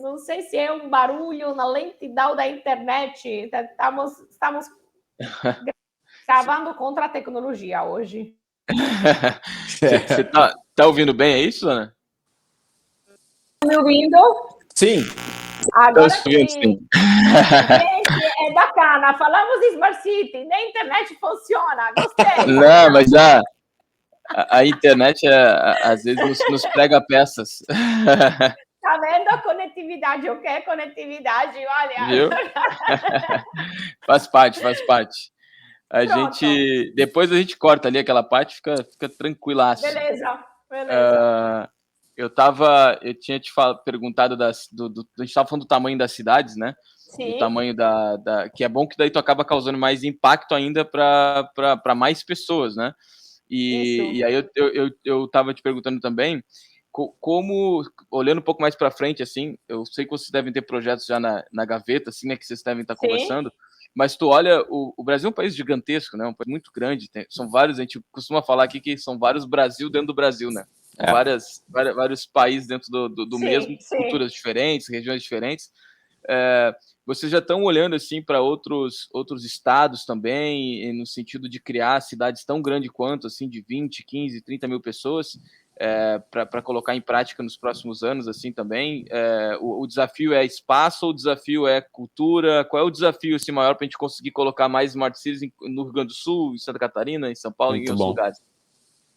não sei se é um barulho na lentidão da internet. Estamos gravando contra a tecnologia hoje. Você tá ouvindo bem, é isso, Ana? Tá me ouvindo? Sim. Agora sim. Gente, é bacana. Falamos de Smart City, nem a internet funciona. Gostei. Não, mas a internet às vezes nos prega peças. Tá vendo a conectividade? O que é conectividade? Olha. Viu? Faz parte. Depois a gente corta ali aquela parte, fica tranquilaço. Beleza. Eu tinha te perguntado a gente estava falando do tamanho das cidades, né? Sim. Do tamanho que é bom que daí tu acaba causando mais impacto ainda para mais pessoas, né? E aí eu estava te perguntando também como, olhando um pouco mais para frente, assim, eu sei que vocês devem ter projetos já na gaveta, assim, né, que vocês devem estar conversando, mas tu olha, o Brasil é um país gigantesco, né, um país muito grande, são vários, a gente costuma falar aqui que são vários Brasil dentro do Brasil, né, vários países dentro do mesmo, culturas diferentes, regiões diferentes. Vocês já estão olhando assim para outros estados também, no sentido de criar cidades tão grandes quanto, assim, de 20, 15, 30 mil pessoas, para colocar em prática nos próximos anos, assim, também? O desafio é espaço ou o desafio é cultura? Qual é o desafio assim, maior para a gente conseguir colocar mais Smart Cities no Rio Grande do Sul, em Santa Catarina, em São Paulo e em outros lugares?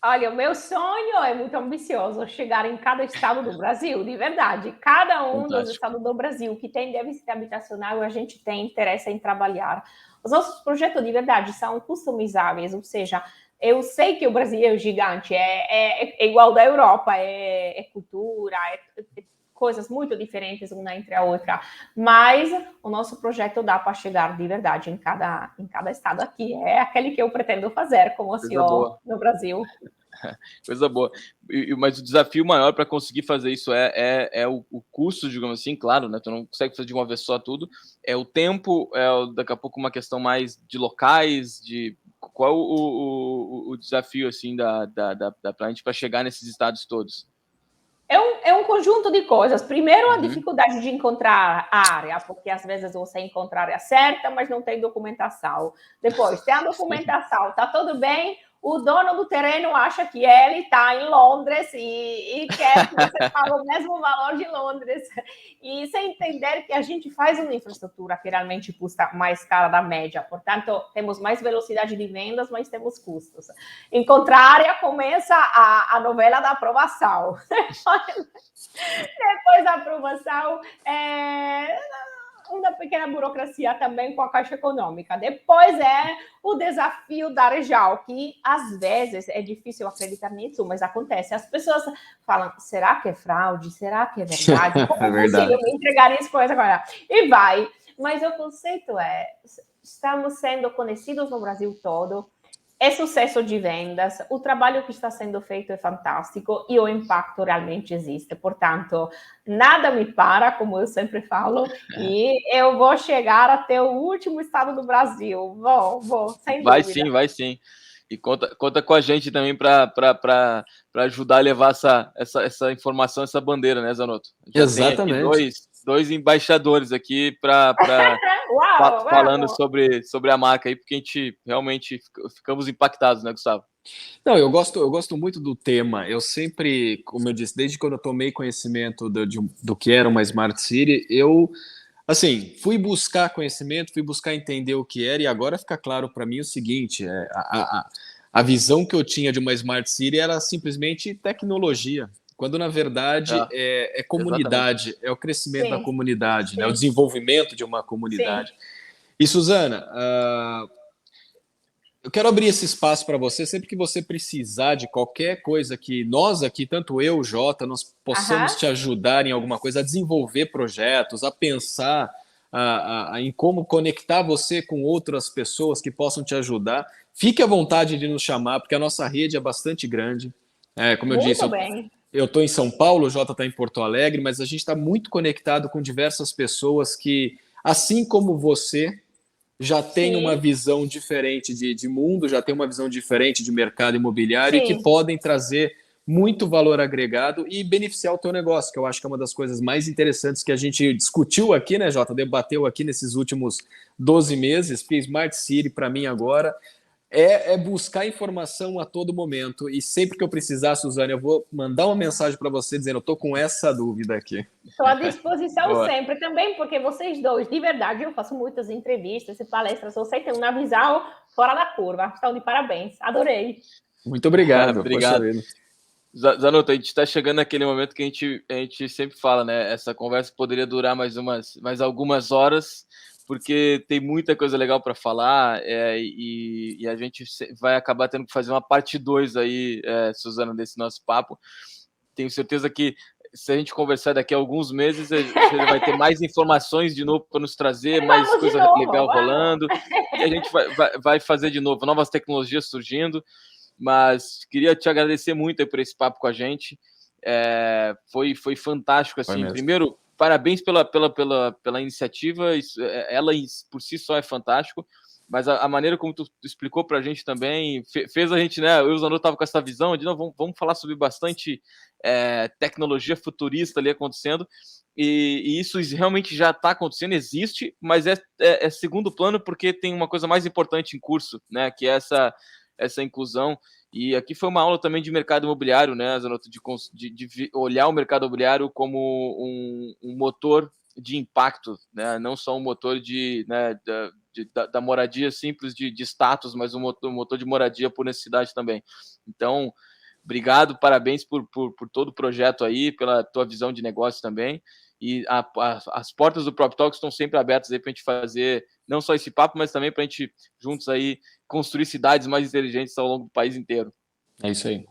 Olha, o meu sonho é muito ambicioso, chegar em cada estado do Brasil, de verdade. Cada um dos estados do Brasil que tem déficit habitacional, a gente tem interesse em trabalhar. Os nossos projetos, de verdade, são customizáveis, ou seja, eu sei que o Brasil é gigante, é igual da Europa, é cultura, coisas muito diferentes uma entre a outra, mas o nosso projeto dá para chegar de verdade em cada estado aqui. É aquele que eu pretendo fazer como CEO no Brasil. Coisa boa. Mas o desafio maior para conseguir fazer isso é o custo, digamos assim, claro, né? Tu não consegue fazer de uma vez só tudo. É o tempo, daqui a pouco uma questão mais de locais, de qual é o desafio assim da Planet para chegar nesses estados todos? É um conjunto de coisas. Primeiro, a dificuldade de encontrar a área, porque às vezes você encontra a área certa, mas não tem documentação. Depois, tem a documentação, tá tudo bem, o dono do terreno acha que ele está em Londres e quer que você pague o mesmo valor de Londres. E sem entender que a gente faz uma infraestrutura que realmente custa mais cara da média. Portanto, temos mais velocidade de vendas, mas temos custos. Encontrar a área começa a novela da aprovação. Depois da aprovação, uma pequena burocracia também com a Caixa Econômica. Depois é o desafio da Rejal, que às vezes é difícil acreditar nisso, mas acontece. As pessoas falam, será que é fraude? Será que é verdade? Como é possível me entregar isso coisa agora? E vai. Mas o conceito estamos sendo conhecidos no Brasil todo, é sucesso de vendas, o trabalho que está sendo feito é fantástico e o impacto realmente existe. Portanto, nada me para, como eu sempre falo, e eu vou chegar até o último estado do Brasil. Vou, sem dúvida. Vai sim. E conta com a gente também para ajudar a levar essa informação, essa bandeira, né, Zanotto? Já Exatamente. Tem aqui dois embaixadores aqui falando sobre a marca aí, porque a gente realmente ficamos impactados, né, Gustavo? Não, eu gosto muito do tema. Eu sempre, como eu disse, desde quando eu tomei conhecimento do que era uma Smart City, eu assim, fui buscar conhecimento, fui buscar entender o que era, e agora fica claro para mim o seguinte: a visão que eu tinha de uma Smart City era simplesmente tecnologia, quando na verdade é comunidade, exatamente. É o crescimento da comunidade, né, o desenvolvimento de uma comunidade. Sim. E, Suzana, eu quero abrir esse espaço para você, sempre que você precisar de qualquer coisa que nós aqui, tanto eu, o Jota, nós possamos te ajudar em alguma coisa, a desenvolver projetos, a pensar em como conectar você com outras pessoas que possam te ajudar. Fique à vontade de nos chamar, porque a nossa rede é bastante grande. Como eu disse, eu estou em São Paulo, o Jota está em Porto Alegre, mas a gente está muito conectado com diversas pessoas que, assim como você, já tem uma visão diferente de mundo, já tem uma visão diferente de mercado imobiliário e que podem trazer muito valor agregado e beneficiar o teu negócio, que eu acho que é uma das coisas mais interessantes que a gente discutiu aqui, né, Jota? Debateu aqui nesses últimos 12 meses, porque Smart City, para mim agora, é buscar informação a todo momento. E sempre que eu precisar, Suzana, eu vou mandar uma mensagem para você dizendo, eu estou com essa dúvida aqui. Estou à disposição sempre também, porque vocês dois, de verdade, eu faço muitas entrevistas e palestras, você tem uma visão fora da curva. Estão de parabéns, adorei. Muito obrigado. Obrigado. Zanotto, a gente está chegando naquele momento que a gente sempre fala, né? Essa conversa poderia durar mais algumas horas, porque tem muita coisa legal para falar e a gente vai acabar tendo que fazer uma parte 2 aí, Suzana, desse nosso papo. Tenho certeza que se a gente conversar daqui a alguns meses, você vai ter mais informações de novo para nos trazer, mais coisa legal rolando, e a gente vai fazer de novo, novas tecnologias surgindo, mas queria te agradecer muito aí por esse papo com a gente, foi fantástico, assim, primeiro, parabéns pela iniciativa, ela por si só é fantástico, mas a maneira como tu explicou para a gente também fez a gente, né? Eu e o Zanotto estava com essa visão de não, vamos falar sobre bastante tecnologia futurista ali acontecendo, e isso realmente já está acontecendo, existe, mas é segundo plano porque tem uma coisa mais importante em curso, né? Que é essa inclusão. E aqui foi uma aula também de mercado imobiliário, né, Zanotto, de olhar o mercado imobiliário como um motor de impacto, né? Não só um motor da moradia simples de status, mas um motor de moradia por necessidade também. Então, obrigado, parabéns por todo o projeto aí, pela tua visão de negócio também. E as portas do Prop Talks estão sempre abertas aí para a gente fazer não só esse papo, mas também para a gente juntos aí construir cidades mais inteligentes ao longo do país inteiro. É isso aí.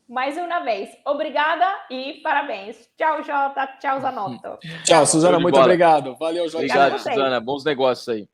Mais uma vez, obrigada e parabéns. Tchau, Jota. Tchau, Zanotto. Tchau, Suzana, muito obrigado. Valeu, Jota. Obrigado, Suzana. Bons negócios aí.